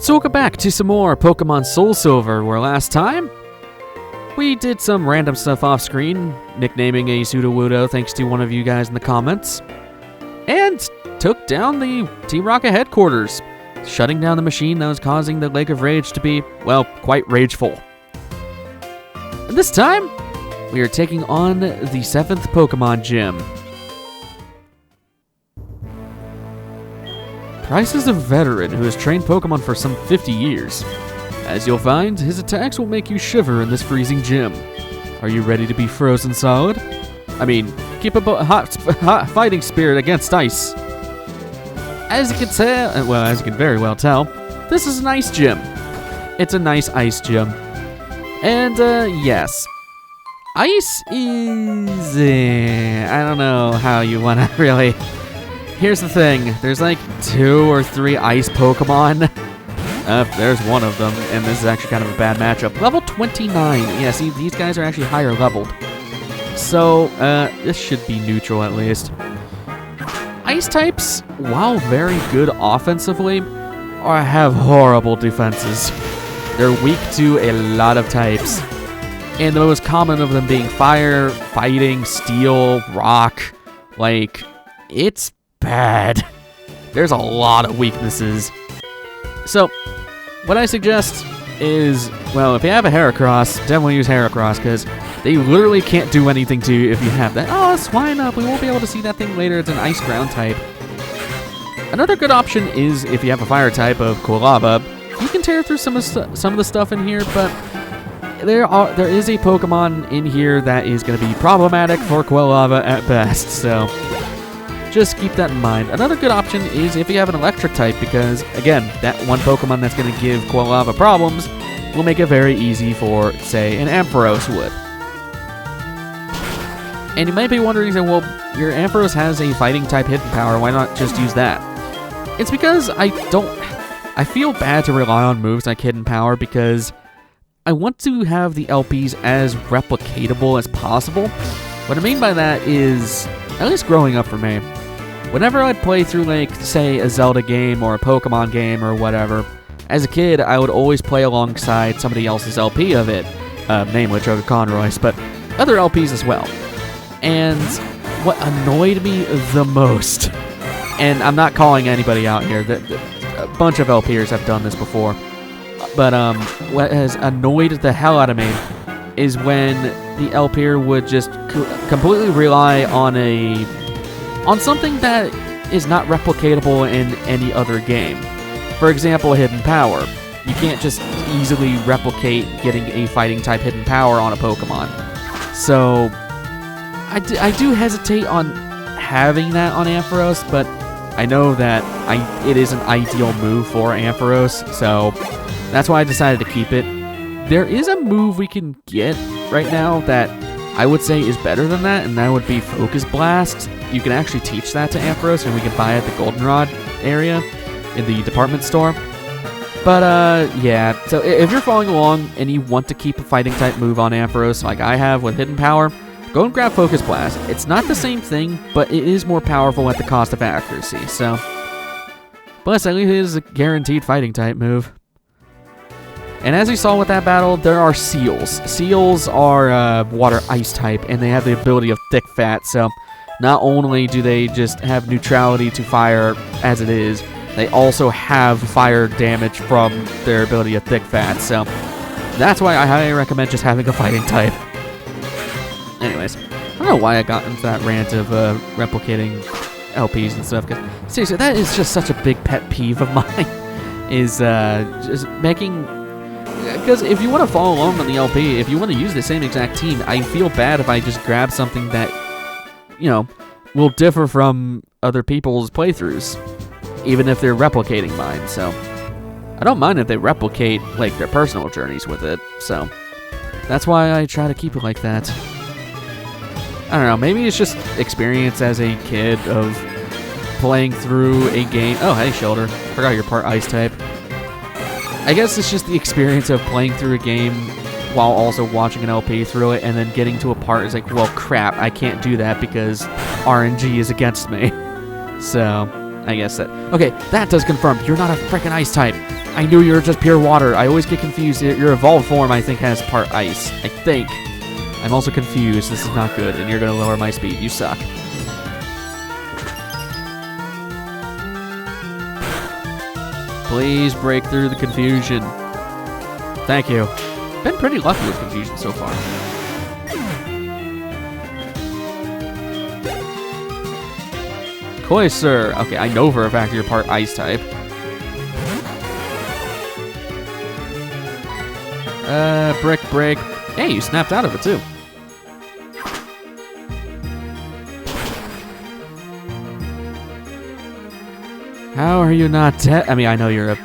So welcome back to some more Pokemon SoulSilver, where last time we did some random stuff off screen, nicknaming a Sudowoodo thanks to one of you guys in the comments, and took down the Team Rocket headquarters, shutting down the machine that was causing the Lake of Rage to be, well, quite rageful. And this time, we are taking on the 7th Pokemon Gym. Pryce is a veteran who has trained Pokemon for some 50 years. As you'll find, his attacks will make you shiver in this freezing gym. Are you ready to be frozen solid? I mean, keep a hot fighting spirit against ice. As you can tell, well, as you can very well tell, this is an ice gym. It's a nice ice gym. And, yes. Ice is... I don't know how you want to really... Here's the thing, there's like 2 or 3 ice Pokemon. There's one of them, and this is actually kind of a bad matchup. Level 29. Yeah, see, these guys are actually higher leveled. So, this should be neutral at least. Ice types, while very good offensively, have horrible defenses. They're weak to a lot of types. And the most common of them being fire, fighting, steel, rock. Like, it's bad. There's a lot of weaknesses. So, what I suggest is, well, if you have a Heracross, definitely use Heracross, because they literally can't do anything to you if you have that. Oh, swine up. We won't be able to see that thing later. It's an ice ground type. Another good option is if you have a fire type of Quilava, you can tear through some of the stuff in here, but there is a Pokemon in here that is going to be problematic for Quilava at best, so just keep that in mind. Another good option is if you have an electric type, because, again, that one Pokemon that's going to give Quilava problems will make it very easy for, say, an Ampharos would. And you might be wondering, well, your Ampharos has a fighting type hidden power, why not just use that? It's because I feel bad to rely on moves like hidden power, because I want to have the LPs as replicatable as possible. What I mean by that is, at least growing up for me, whenever I'd play through, like, say, a Zelda game or a Pokemon game or whatever, as a kid, I would always play alongside somebody else's LP of it, namely Choga Conroy's, but other LPs as well. And what annoyed me the most, and I'm not calling anybody out here, a bunch of LPers have done this before, but what has annoyed the hell out of me is when the LPer would just completely rely on something that is not replicatable in any other game. For example, hidden power. You can't just easily replicate getting a fighting type hidden power on a Pokemon. So I do hesitate on having that on Ampharos, but I know that it is an ideal move for Ampharos, so that's why I decided to keep it. There is a move we can get right now that I would say is better than that, and that would be Focus Blast. You can actually teach that to Ampharos, and we can buy it at the Goldenrod area in the department store. But, yeah, so if you're following along and you want to keep a fighting type move on Ampharos like I have with Hidden Power, go and grab Focus Blast. It's not the same thing, but it is more powerful at the cost of accuracy, so. Plus, at least it is a guaranteed fighting type move. And as we saw with that battle, there are Seals. Seals are water ice type, and they have the ability of thick fat, so not only do they just have neutrality to fire as it is, they also have fire damage from their ability of thick fat, so that's why I highly recommend just having a fighting type. Anyways, I don't know why I got into that rant of replicating LPs and stuff, because seriously, that is just such a big pet peeve of mine, is just making... Because if you want to follow along on the LP, if you want to use the same exact team, I feel bad if I just grab something that, you know, will differ from other people's playthroughs, even if they're replicating mine, so I don't mind if they replicate, like, their personal journeys with it, so that's why I try to keep it like that. I don't know, maybe it's just experience as a kid of playing through a game. Oh, hey, Shoulder. Forgot you're part ice type. I guess it's just the experience of playing through a game while also watching an LP through it, and then getting to a part is like, well, crap, I can't do that because RNG is against me. So, I guess that... Okay, that does confirm. You're not a freaking ice type. I knew you were just pure water. I always get confused. Your evolved form, I think, has part ice. I think. I'm also confused. This is not good, and you're going to lower my speed. You suck. Please break through the confusion. Thank you. Been pretty lucky with confusion so far. Glacier. Okay, I know for a fact you're part ice type. Brick break. Hey, you snapped out of it too. How are you not dead? I mean, I know you're a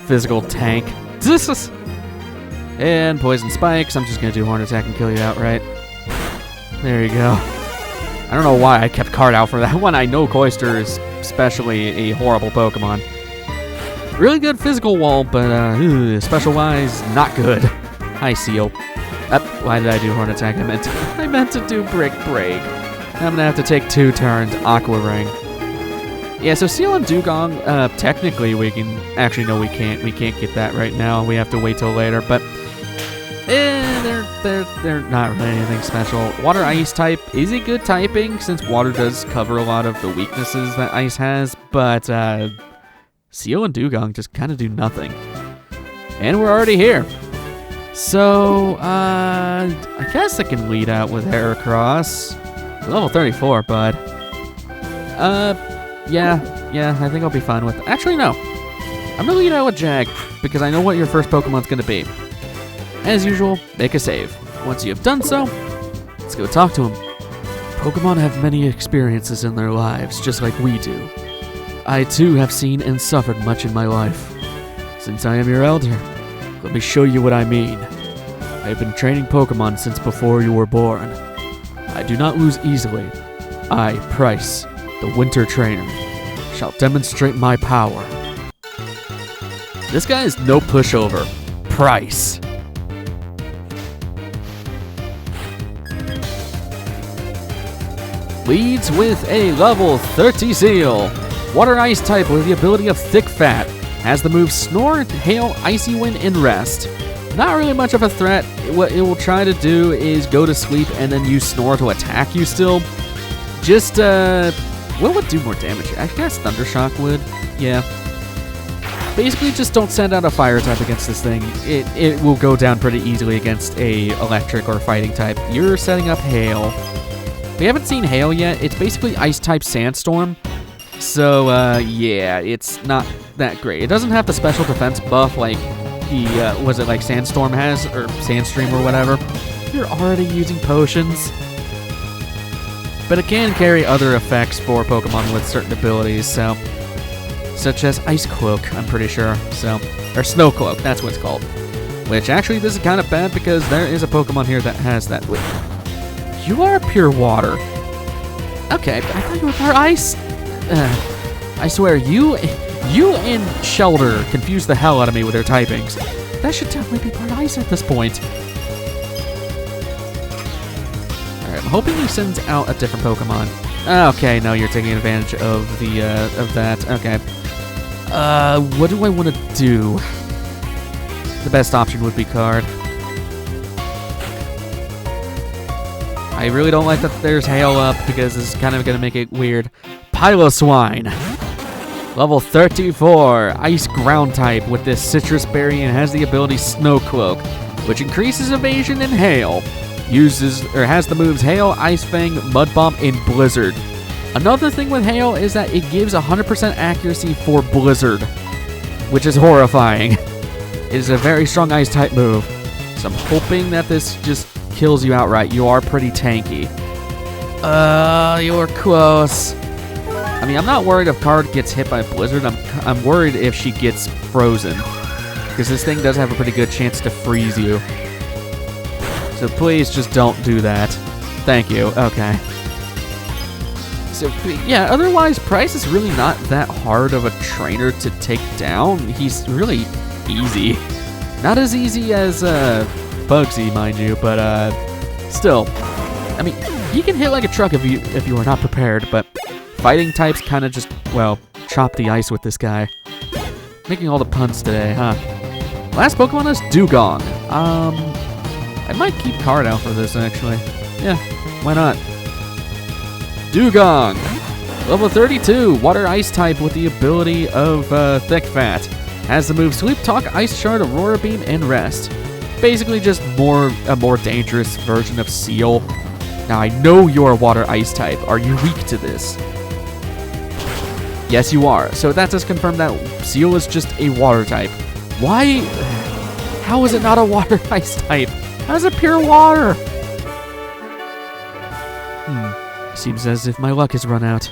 physical tank. And poison spikes. I'm just gonna do horn attack and kill you outright. There you go. I don't know why I kept card out for that one. I know Cloyster is especially a horrible Pokemon. Really good physical wall, but special-wise, not good. Hi, Seal. Why did I do horn attack? I meant to do brick break. I'm gonna have to take 2 turns. Aqua Ring. Yeah, so Seal and Dugong, technically we can... Actually, no, we can't. We can't get that right now. We have to wait till later, but... they're not really anything special. Water Ice type is a good typing, since water does cover a lot of the weaknesses that ice has, but Seal and Dugong just kind of do nothing. And we're already here. So, I guess I can lead out with Heracross. Level 34, bud. Yeah, I think I'll be fine with it. Actually, no. I'm gonna lead out with Jag, because I know what your first Pokemon's gonna be. As usual, make a save. Once you have done so, let's go talk to him. Pokemon have many experiences in their lives, just like we do. I too have seen and suffered much in my life. Since I am your elder, let me show you what I mean. I have been training Pokemon since before you were born. I do not lose easily. I, Pryce, the Winter Trainer, shall demonstrate my power. This guy is no pushover. Pryce. Leads with a level 30 Seal. Water Ice type with the ability of Thick Fat. Has the moves Snore, Hail, Icy Wind, and Rest. Not really much of a threat. What it will try to do is go to sleep and then use Snore to attack you still. Just, what would do more damage? I guess Thundershock would. Yeah. Basically, just don't send out a fire type against this thing. It will go down pretty easily against a electric or fighting type. You're setting up Hail. We haven't seen Hail yet. It's basically Ice type Sandstorm. So, yeah, it's not that great. It doesn't have the special defense buff like was it like Sandstorm has, or Sandstream or whatever. You're already using potions. But it can carry other effects for Pokemon with certain abilities, so... Such as Ice Cloak, I'm pretty sure. So, or Snow Cloak, that's what it's called. Which, actually, this is kind of bad because there is a Pokemon here that has that. Wait, you are pure water. Okay, I thought you were pure ice. I swear, you and Shelter confuse the hell out of me with their typings. That should definitely be pure ice at this point. Alright, I'm hoping he sends out a different Pokemon. Okay, no, you're taking advantage of the, of that. Okay. What do I want to do? The best option would be Card. I really don't like that there's Hail up, because this is kind of going to make it weird. Piloswine. Level 34. Ice Ground type with this Citrus Berry and has the ability Snow Cloak, which increases evasion and Hail. Has the moves Hail, Ice Fang, Mud Bomb, and Blizzard. Another thing with Hail is that it gives 100% accuracy for Blizzard, which is horrifying. It is a very strong Ice type move, so I'm hoping that this just kills you outright. You are pretty tanky. You're close. I mean, I'm not worried if Card gets hit by Blizzard. I'm worried if she gets frozen, because this thing does have a pretty good chance to freeze you. So please just don't do that. Thank you. Okay. So, yeah, otherwise, Pryce is really not that hard of a trainer to take down. He's really easy. Not as easy as Bugsy, mind you, but still. I mean, he can hit like a truck if you are not prepared, but fighting types kind of just, well, chop the ice with this guy. Making all the puns today, huh? Last Pokemon is Dugong. I might keep card out for this, actually. Yeah, why not? Dugong. Level 32, Water Ice type with the ability of Thick Fat. Has the move Sleep Talk, Ice Shard, Aurora Beam, and Rest. Basically just a more dangerous version of Seal. Now, I know you're a Water Ice type. Are you weak to this? Yes, you are. So that does confirm that Seal is just a Water type. Why? How is it not a Water Ice type? How's it pure water? Seems as if my luck has run out.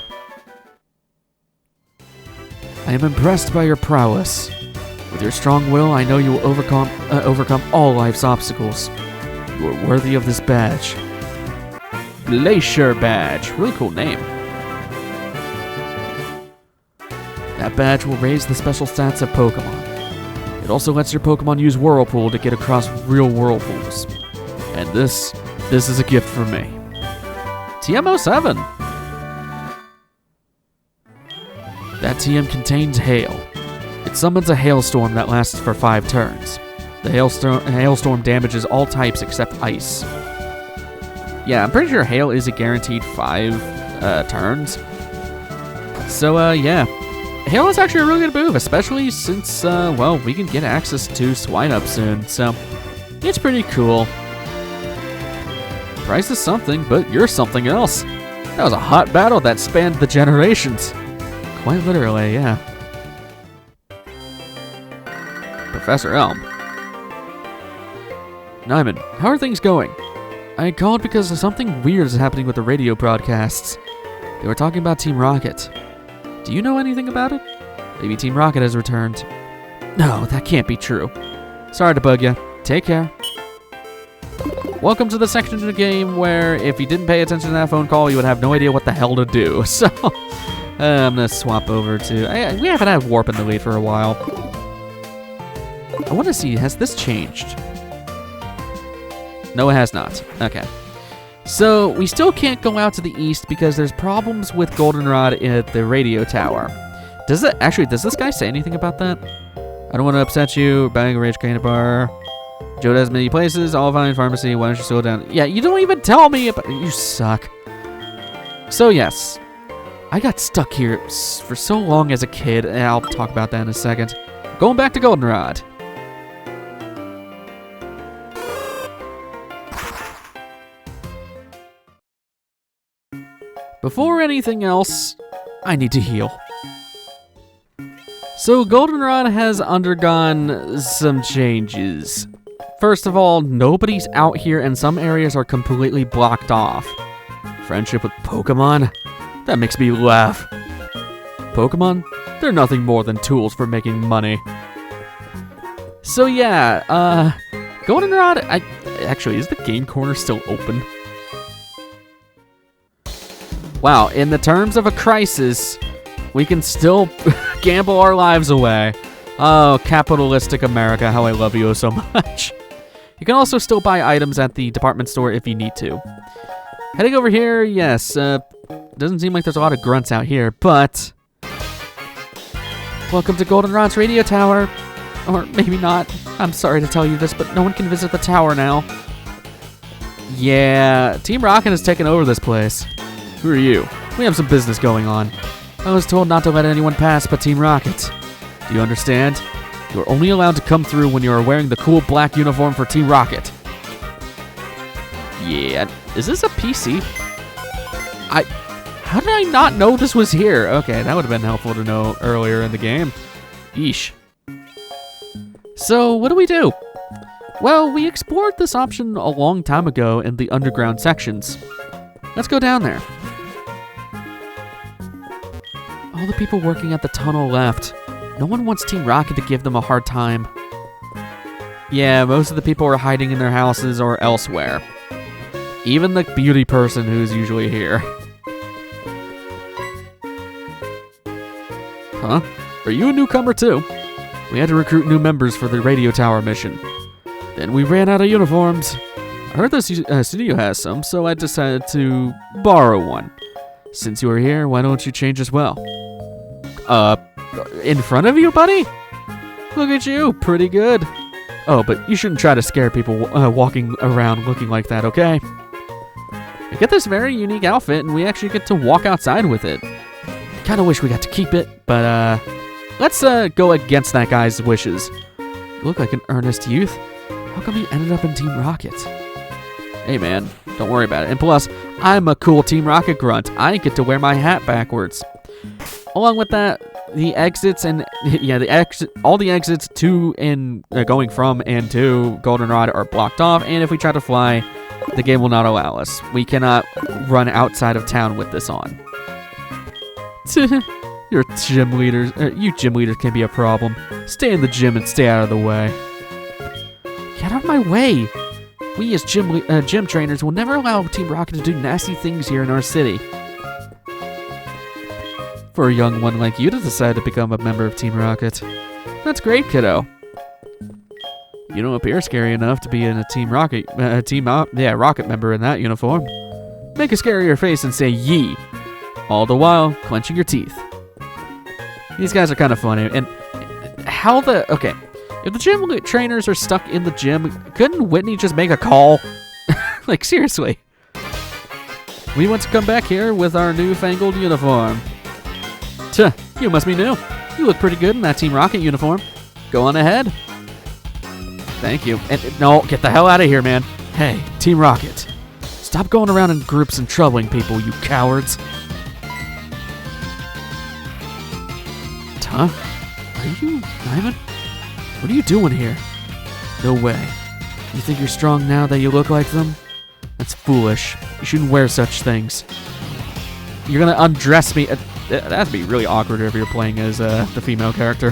I am impressed by your prowess. With your strong will, I know you will overcome all life's obstacles. You are worthy of this badge. Glacier badge. Really cool name. That badge will raise the special stats of Pokemon. It also lets your Pokemon use Whirlpool to get across real whirlpools. And this is a gift from me. TM07. That TM contains Hail. It summons a hailstorm that lasts for 5 turns. The hailstorm damages all types except ice. Yeah, I'm pretty sure Hail is a guaranteed 5 turns. So, yeah. Hail is actually a really good move, especially since, well, we can get access to Swinub soon, so it's pretty cool. Pryce is something, but you're something else. That was a hot battle that spanned the generations. Quite literally, yeah. Professor Elm. Nyman, how are things going? I called because something weird is happening with the radio broadcasts. They were talking about Team Rocket. Do you know anything about it? Maybe Team Rocket has returned. No, that can't be true. Sorry to bug you. Take care. Welcome to the section of the game where if you didn't pay attention to that phone call, you would have no idea what the hell to do. So, I'm going to swap over to... we haven't had Warp in the lead for a while. I want to see, has this changed? No, it has not. Okay. So, we still can't go out to the east because there's problems with Goldenrod at the radio tower. Does this guy say anything about that? I don't want to upset you. Bang a rage candy bar. Joe has many places, all fine pharmacy. Why don't you slow down? Yeah, you don't even tell me about... You suck. So, yes. I got stuck here for so long as a kid, and I'll talk about that in a second. Going back to Goldenrod. Before anything else, I need to heal. So Goldenrod has undergone some changes. First of all, nobody's out here and some areas are completely blocked off. Friendship with Pokemon? That makes me laugh. Pokemon? They're nothing more than tools for making money. So yeah, Goldenrod, actually, is the game corner still open? Wow, in the terms of a crisis, we can still gamble our lives away. Oh, capitalistic America, how I love you so much. You can also still buy items at the department store if you need to. Heading over here, yes, doesn't seem like there's a lot of grunts out here, but... Welcome to Goldenrod's radio tower. Or maybe not. I'm sorry to tell you this, but no one can visit the tower now. Yeah, Team Rocket has taken over this place. Who are you? We have some business going on. I was told not to let anyone pass but Team Rocket. Do you understand? You are only allowed to come through when you are wearing the cool black uniform for Team Rocket. Yeah, is this a PC? How did I not know this was here? Okay, that would have been helpful to know earlier in the game. Yeesh. So, what do? Well, we explored this option a long time ago in the underground sections. Let's go down there. All the people working at the tunnel left. No one wants Team Rocket to give them a hard time. Yeah, most of the people are hiding in their houses or elsewhere. Even the beauty person who's usually here. Huh? Are you a newcomer too? We had to recruit new members for the radio tower mission. Then we ran out of uniforms. I heard the studio has some, so I decided to borrow one. Since you are here, why don't you change as well? In front of you, buddy? Look at you, pretty good. Oh, but you shouldn't try to scare people walking around looking like that, okay? We get this very unique outfit, and we actually get to walk outside with it. Kinda wish we got to keep it, but let's go against that guy's wishes. You look like an earnest youth. How come you ended up in Team Rocket? Hey man, don't worry about it. And plus, I'm a cool Team Rocket grunt. I get to wear my hat backwards. Along with that, the exits and all the exits to and going from and to Goldenrod are blocked off, and if we try to fly, the game will not allow us. We cannot run outside of town with this on. You gym leaders can be a problem. Stay in the gym and stay out of the way. Get out of my way! We as gym trainers will never allow Team Rocket to do nasty things here in our city. For a young one like you to decide to become a member of Team Rocket. That's great, kiddo. You don't appear scary enough to be in a Team Rocket, Rocket member in that uniform. Make a scarier face and say yee, all the while clenching your teeth. These guys are kind of funny, and okay, if the gym trainers are stuck in the gym, couldn't Whitney just make a call? Like, seriously. We want to come back here with our newfangled uniform. Tuh, you must be new. You look pretty good in that Team Rocket uniform. Go on ahead. Thank you. And no, get the hell out of here, man. Hey, Team Rocket. Stop going around in groups and troubling people, you cowards. Huh? Are you Ivan? What are you doing here? No way. You think you're strong now that you look like them? That's foolish. You shouldn't wear such things. You're gonna undress me. That'd be really awkward if you're playing as the female character.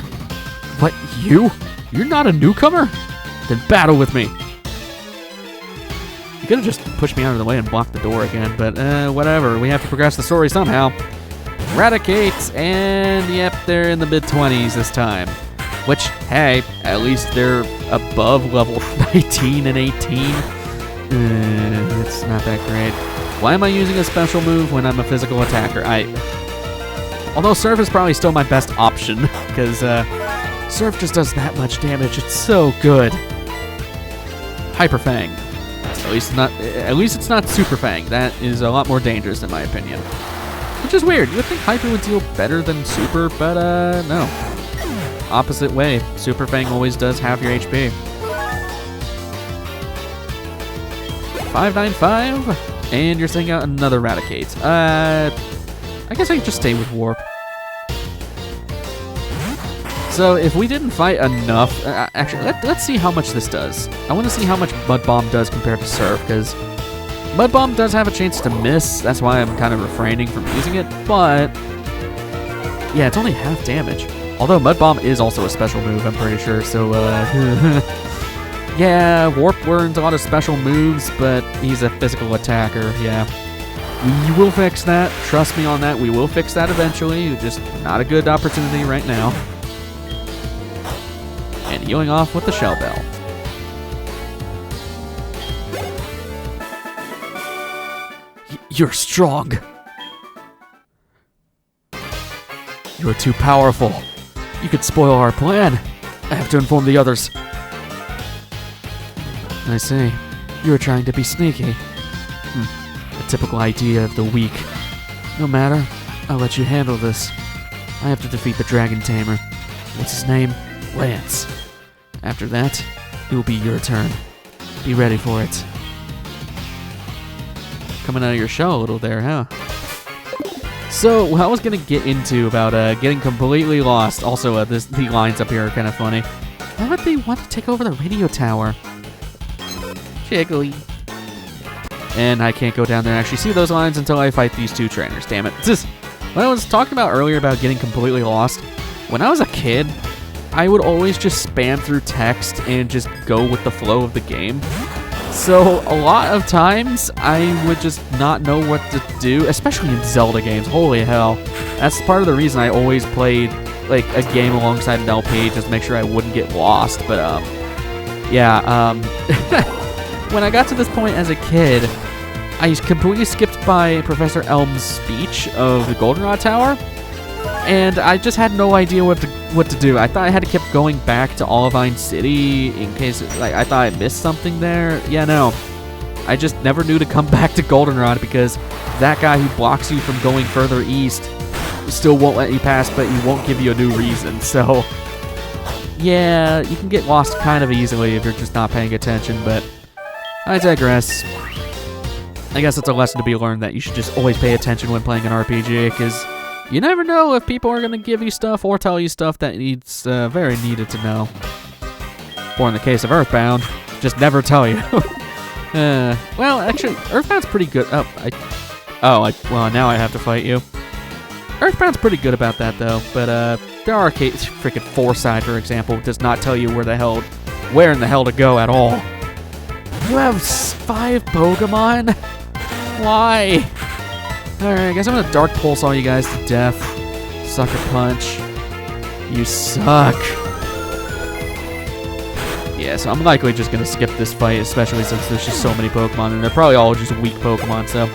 What, you? You're not a newcomer? Then battle with me. You could have just pushed me out of the way and blocked the door again, but whatever. We have to progress the story somehow. Eradicate, and yep, they're in the mid-20s this time. Which, hey, at least they're above level 19 and 18. It's not that great. Why am I using a special move when I'm a physical attacker? Although Surf is probably still my best option, because Surf just does that much damage. It's so good. Hyper Fang. At least it's not Super Fang. That is a lot more dangerous in my opinion. Which is weird. You would think Hyper would deal better than Super, but no. Opposite way. Super Fang always does half your HP. 595, and you're sending out another Eradicate. I guess I could just stay with Warp. So if we didn't fight enough, actually, let's see how much this does. I want to see how much Mud Bomb does compared to Surf, because Mud Bomb does have a chance to miss. That's why I'm kind of refraining from using it, but yeah, it's only half damage. Although Mud Bomb is also a special move, I'm pretty sure, so yeah, Warp learns a lot of special moves, but he's a physical attacker, yeah. We will fix that. Trust me on that. We will fix that eventually. Just not a good opportunity right now. And healing off with the Shell Bell. You're strong. You're too powerful. You could spoil our plan. I have to inform the others. I see. You're trying to be sneaky. A typical idea of the weak. No matter. I'll let you handle this. I have to defeat the Dragon Tamer. What's his name? Lance. After that, it will be your turn. Be ready for it. Coming out of your shell a little there, huh? So, what I was going to get into about getting completely lost. Also, the lines up here are kind of funny. Why would they want to take over the radio tower? Jiggly. And I can't go down there and actually see those lines until I fight these two trainers. Damn it. When I was talking about earlier about getting completely lost, when I was a kid, I would always just spam through text and just go with the flow of the game. So a lot of times I would just not know what to do, especially in Zelda games. Holy hell. That's part of the reason I always played like a game alongside an LP, just to make sure I wouldn't get lost. But yeah, when I got to this point as a kid, I completely skipped by Professor Elm's speech of the Goldenrod Tower, and I just had no idea what what to do. I thought I had to keep going back to Olivine City in case, like, I thought I missed something there. Yeah, no. I just never knew to come back to Goldenrod because that guy who blocks you from going further east still won't let you pass, but he won't give you a new reason. So, yeah, you can get lost kind of easily if you're just not paying attention, but I digress. I guess it's a lesson to be learned that you should just always pay attention when playing an RPG, because you never know if people are going to give you stuff or tell you stuff that needs very needed to know. Or in the case of Earthbound, just never tell you. Well, actually, Earthbound's pretty good. Well, now I have to fight you. Earthbound's pretty good about that, though. But there are cases, freaking Foresight, for example, does not tell you where in the hell to go at all. You have 5 Pokemon? Why? Alright, I guess I'm gonna Dark Pulse all you guys to death. Sucker Punch. You suck. Yeah, so I'm likely just gonna skip this fight, especially since there's just so many Pokemon, and they're probably all just weak Pokemon, so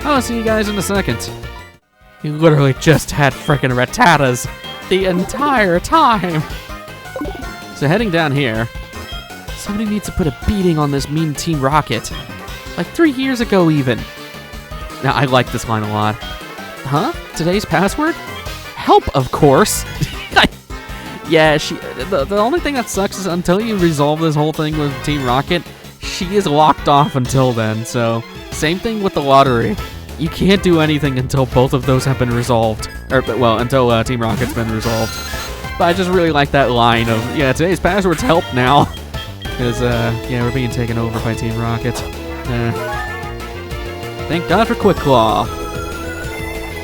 I'll see you guys in a second. You literally just had frickin' Rattatas the entire time. So heading down here, somebody needs to put a beating on this mean Team Rocket. Like 3 years ago, even. Now, I like this line a lot. Huh? Today's password? Help, of course. Yeah, the only thing that sucks is until you resolve this whole thing with Team Rocket, she is locked off until then. So, same thing with the lottery. You can't do anything until both of those have been resolved. Well, until Team Rocket's been resolved. But I just really like that line of, yeah, today's password's help now. Because, yeah, we're being taken over by Team Rocket. Thank God for Quick Claw.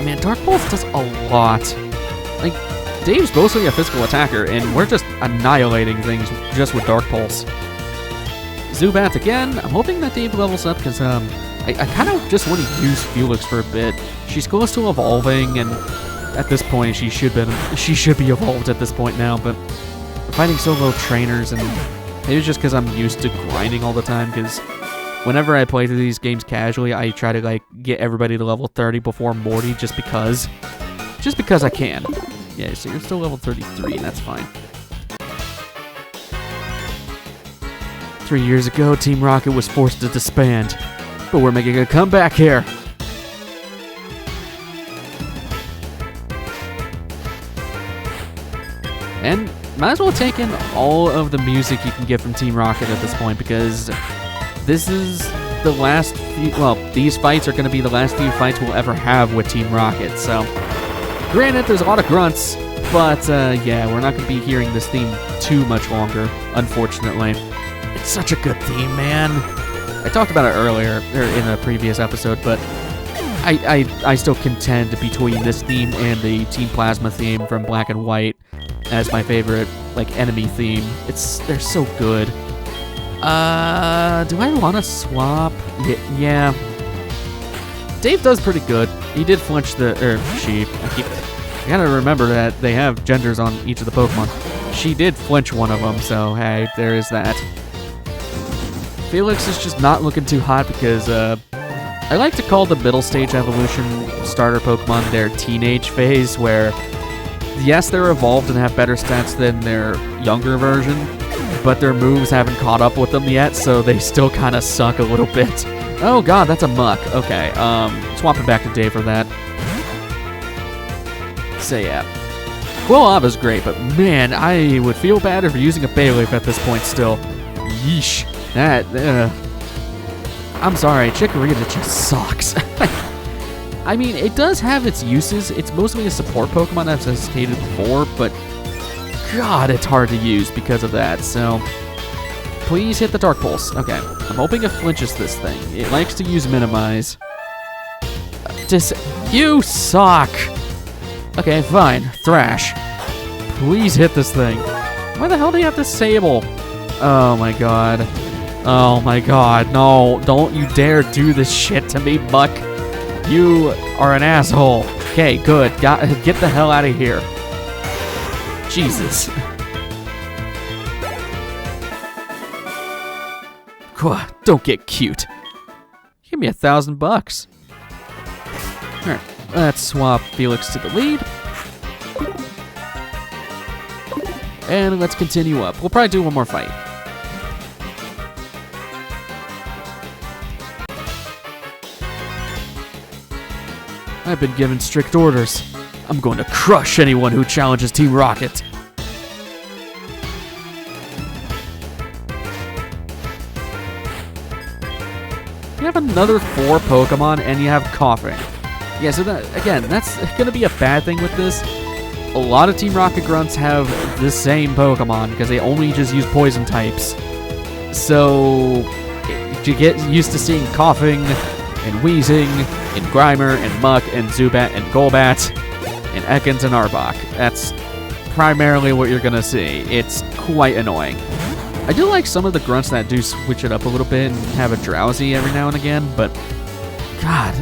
Man, Dark Pulse does a lot. Like, Dave's mostly a physical attacker, and we're just annihilating things just with Dark Pulse. Zubat again. I'm hoping that Dave levels up, because, I kind of just want to use Felix for a bit. She's close to evolving, and at this point, she should be evolved at this point now, but we're fighting solo trainers, and maybe it's just because I'm used to grinding all the time, because whenever I play through these games casually, I try to, like, get everybody to level 30 before Morty just because I can. Yeah, so you're still level 33, and that's fine. 3 years ago, Team Rocket was forced to disband, but we're making a comeback here. And might as well take in all of the music you can get from Team Rocket at this point, because this is the last few, well, these fights are going to be the last few fights we'll ever have with Team Rocket. So, granted, there's a lot of grunts, but yeah, we're not going to be hearing this theme too much longer, unfortunately. It's such a good theme, man. I talked about it earlier, or in a previous episode, but I still contend between this theme and the Team Plasma theme from Black and White as my favorite, like, enemy theme. They're so good. Do I want to swap? Yeah. Dave does pretty good. He did flinch she. I gotta remember that they have genders on each of the Pokemon. She did flinch one of them, so hey, there is that. Felix is just not looking too hot because, I like to call the middle stage evolution starter Pokemon their teenage phase, where, yes, they're evolved and have better stats than their younger version, but their moves haven't caught up with them yet, so they still kind of suck a little bit. Oh god, that's a muck. Okay, swapping back to Dave for that. So yeah. Quillava's great, but man, I would feel bad if using a Bayleaf at this point still. Yeesh. That, I'm sorry, Chikorita just sucks. I mean, it does have its uses. It's mostly a support Pokemon, as I stated before, but god, it's hard to use because of that, so please hit the Dark Pulse. Okay, I'm hoping it flinches this thing. It likes to use Minimize. You suck! Okay, fine. Thrash. Please hit this thing. Why the hell do you have to Sable? Oh my god. Oh my god, no. Don't you dare do this shit to me, Buck. You are an asshole. Okay, good. Get the hell out of here. Jesus. Don't get cute. Give me $1,000. Alright, let's swap Felix to the lead. And let's continue up. We'll probably do one more fight. I've been given strict orders. I'm going to crush anyone who challenges Team Rocket. You have another 4 Pokemon and you have Coughing. Yeah, so that, again, that's going to be a bad thing with this. A lot of Team Rocket grunts have the same Pokemon because they only just use poison types. So you get used to seeing Coughing and Wheezing and Grimer and Muck and Zubat and Golbat and Ekans and Arbok. That's primarily what you're going to see. It's quite annoying. I do like some of the grunts that do switch it up a little bit and have a Drowsy every now and again, but God,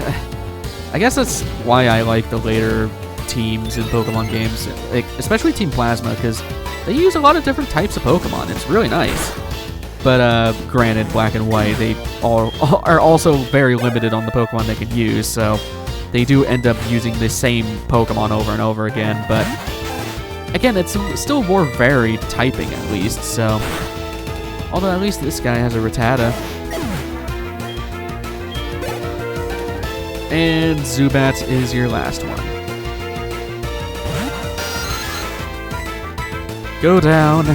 I guess that's why I like the later teams in Pokemon games, like, especially Team Plasma, because they use a lot of different types of Pokemon. It's really nice. But granted, Black and White, they all are also very limited on the Pokemon they can use, so they do end up using the same Pokemon over and over again, but again, it's still more varied typing at least, so... Although at least this guy has a Rattata. And Zubat is your last one. Go down.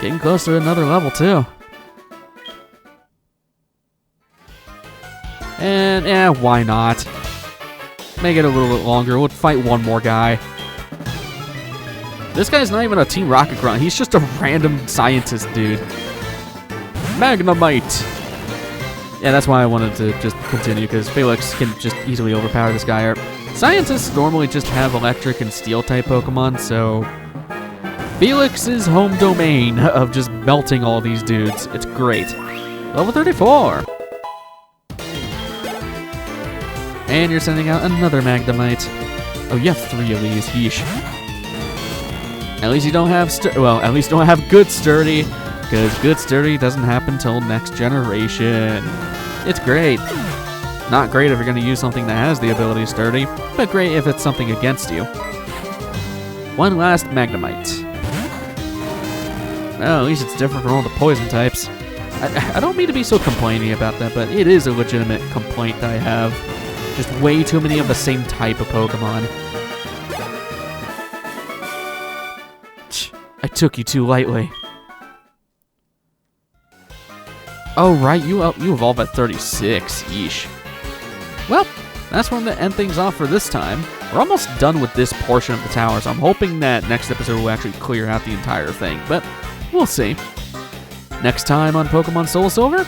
Getting close to another level too. And yeah, why not? Make it a little bit longer. We'll fight one more guy. This guy's not even a Team Rocket grunt. He's just a random scientist dude. Magnemite. Yeah, that's why I wanted to just continue, because Felix can just easily overpower this guy. Scientists normally just have electric and steel type Pokemon, so Felix's home domain of just melting all these dudes. It's great. Level 34. And you're sending out another Magnemite. Oh, you have 3 of these. Yeesh. At least you don't have at least you don't have Good Sturdy, because Good Sturdy doesn't happen till next generation. It's great. Not great if you're going to use something that has the ability Sturdy, but great if it's something against you. One last Magnemite. Well, at least it's different from all the poison types. I don't mean to be so complaining about that, but it is a legitimate complaint that I have. Just way too many of the same type of Pokemon. I took you too lightly. Oh, right, you evolve at 36. Yeesh. Well, that's when to end things off for this time. We're almost done with this portion of the tower, so I'm hoping that next episode will actually clear out the entire thing, but we'll see. Next time on Pokemon SoulSilver,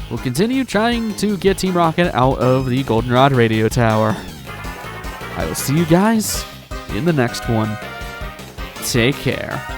we'll continue trying to get Team Rocket out of the Goldenrod Radio Tower. I will see you guys in the next one. Take care.